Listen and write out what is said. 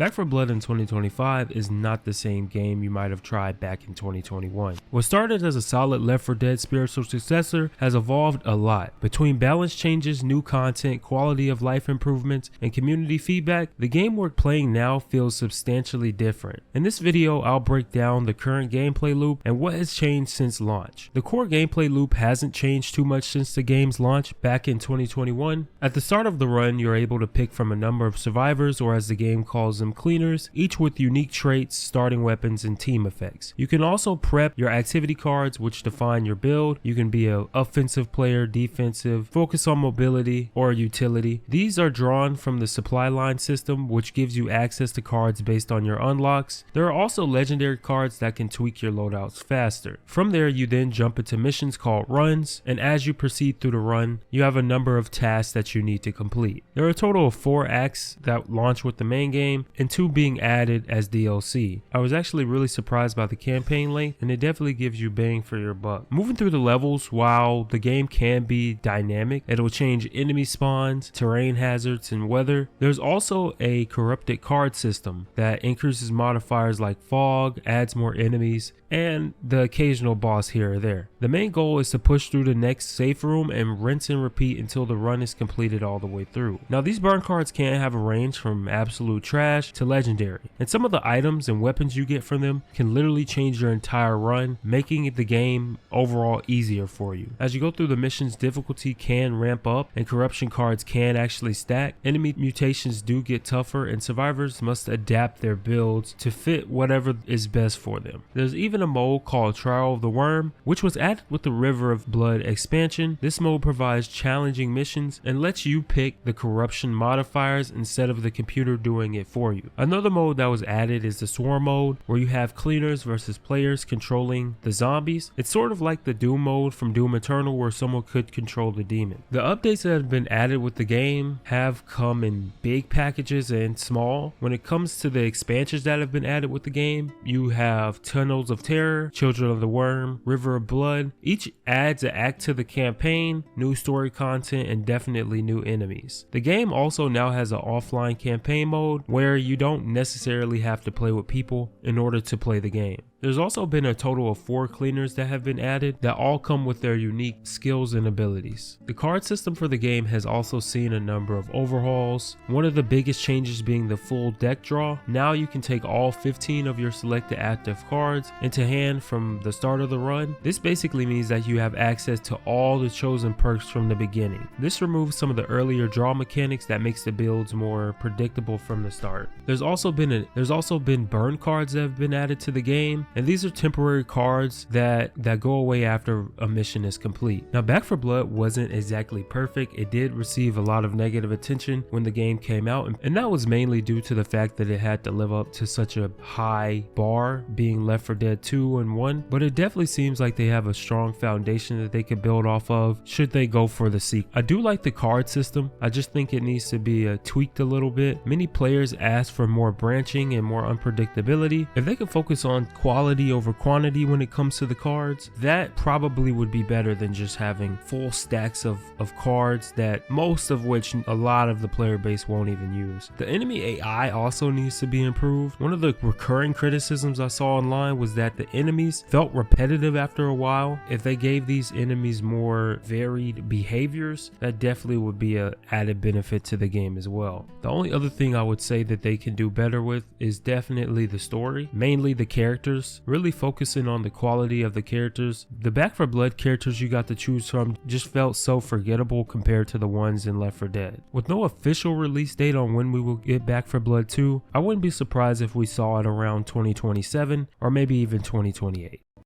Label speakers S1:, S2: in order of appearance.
S1: Back 4 Blood in 2025 is not the same game you might have tried back in 2021. What started as a solid Left 4 Dead spiritual successor has evolved a lot. Between balance changes, new content, quality of life improvements, and community feedback, the game we're playing now feels substantially different. In this video, I'll break down the current gameplay loop and what has changed since launch. The core gameplay loop hasn't changed too much since the game's launch back in 2021. At the start of the run, you're able to pick from a number of survivors, or as the game calls them, cleaners, each with unique traits, starting weapons, and team effects. You can also prep your activity cards, which define your build. You can be an offensive player, defensive, focus on mobility, or utility. These are drawn from the supply line system, which gives you access to cards based on your unlocks. There are also legendary cards that can tweak your loadouts faster. From there, you then jump into missions called runs, and as you proceed through the run, you have a number of tasks that you need to complete. There are a total of 4 acts that launch with the main game, and 2 being added as DLC. I was actually really surprised by the campaign length, and it definitely gives you bang for your buck. Moving through the levels, while the game can be dynamic, it'll change enemy spawns, terrain hazards, and weather. There's also a corrupted card system that increases modifiers like fog, adds more enemies, and the occasional boss here or there. The main goal is to push through the next safe room and rinse and repeat until the run is completed all the way through. Now, these burn cards can have a range from absolute trash to legendary, and some of the items and weapons you get from them can literally change your entire run, making the game overall easier for you. As you go through the missions, difficulty can ramp up and corruption cards can actually stack. Enemy mutations do get tougher, and survivors must adapt their builds to fit whatever is best for them. There's even a mode called Trial of the Worm, which was added with the River of Blood expansion. This mode provides challenging missions and lets you pick the corruption modifiers instead of the computer doing it for you. Another mode that was added is the Swarm mode, where you have cleaners versus players controlling the zombies. It's sort of like the Doom mode from Doom Eternal, where someone could control the demon. The updates that have been added with the game have come in big packages and small. When it comes to the expansions that have been added with the game, you have Tunnels of Terror, Children of the Worm, River of Blood. Each adds an act to the campaign, new story content, and definitely new enemies. The game also now has an offline campaign mode where you don't necessarily have to play with people in order to play the game. There's also been a total of 4 cleaners that have been added that all come with their unique skills and abilities. The card system for the game has also seen a number of overhauls, one of the biggest changes being the full deck draw. Now you can take all 15 of your selected active cards into hand from the start of the run. This basically means that you have access to all the chosen perks from the beginning. This removes some of the earlier draw mechanics that makes the builds more predictable from the start. There's also been burn cards that have been added to the game, and these are temporary cards that go away after a mission is complete. Now, Back 4 Blood wasn't exactly perfect. It did receive a lot of negative attention when the game came out, and that was mainly due to the fact that it had to live up to such a high bar, being Left 4 Dead 2 and 1, but it definitely seems like they have a strong foundation that they could build off of should they go for the sequel. I do like the card system. I just think it needs to be tweaked a little bit. Many players ask for more branching and more unpredictability. If they could focus on quality over quantity when it comes to the cards, that probably would be better than just having full stacks of cards that most of which a lot of the player base won't even use. The enemy AI also needs to be improved. One of the recurring criticisms I saw online was that the enemies felt repetitive after a while. If they gave these enemies more varied behaviors, that definitely would be an added benefit to the game as well. The only other thing I would say that they can do better with is definitely the story, mainly the characters. Really focusing on the quality of the characters. The Back 4 Blood characters you got to choose from just felt so forgettable compared to the ones in Left 4 Dead. With no official release date on when we will get Back 4 Blood 2, I wouldn't be surprised if we saw it around 2027 or maybe even 2028.